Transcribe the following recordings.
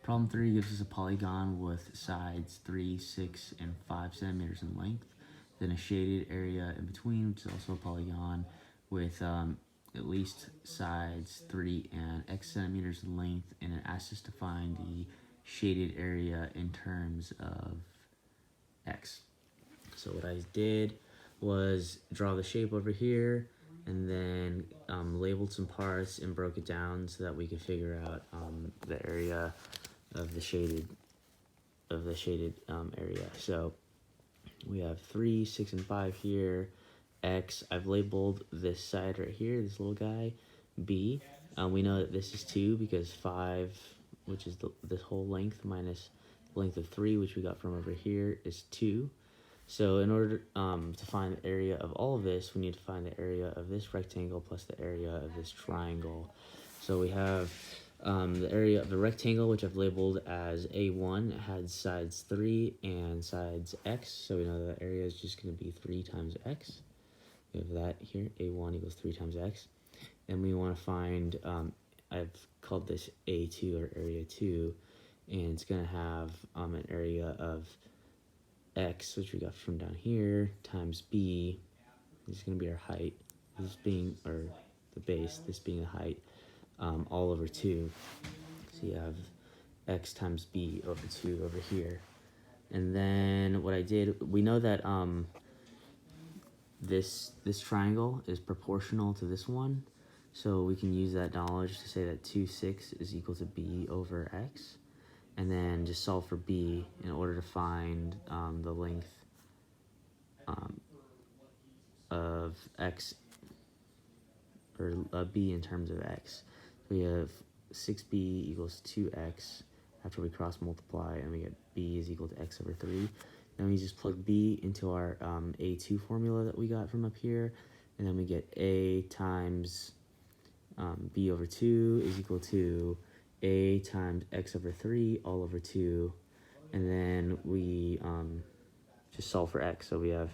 Problem 3 gives us a polygon with sides 3, 6, and 5 centimeters in length, then a shaded area in between, which is also a polygon with at least sides 3 and x centimeters in length, and it asks us to find the shaded area in terms of x. So what I did was draw the shape over here, and then labeled some parts and broke it down so that we could figure out the area of the shaded area. So we have 3, 6, and 5 here. X, I've labeled this side right here, this little guy, B. We know that this is 2 because 5, which is this whole length, minus the length of 3, which we got from over here, is 2. So in order to find the area of all of this, we need to find the area of this rectangle plus the area of this triangle. So we have the area of the rectangle, which I've labeled as A1, it had sides 3 and sides x, so we know that the area is just going to be 3 times x. We have that here, A1 equals 3 times x. And we want to find, I've called this A2 or area 2, and it's going to have an area of x, which we got from down here, times b, this is going to be our height, this being, or the base, this being the height, all over 2. So you have x times b over 2 over here. And then what I did, we know that this triangle is proportional to this one, so we can use that knowledge to say that 2, 6 is equal to b over x, and then just solve for b in order to find the length of x, or b in terms of x. So we have 6b equals 2x after we cross multiply, and we get b is equal to x over 3. Then we just plug b into our A2 formula that we got from up here, and then we get a times b over 2 is equal to a times x over 3 all over 2, and then we just solve for x. So we have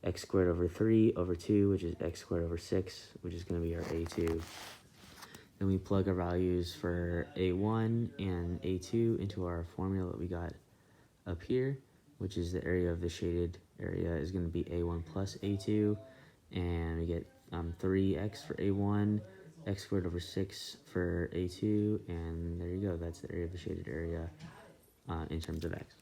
x squared over 3 over 2, which is x squared over 6, which is going to be our A2. Then we plug our values for A1 and A2 into our formula that we got up here, which is the area of the shaded area is going to be A1 plus A2, and we get 3x for A1, x squared over 6 for A2, and there you go, that's the area of the shaded area in terms of x.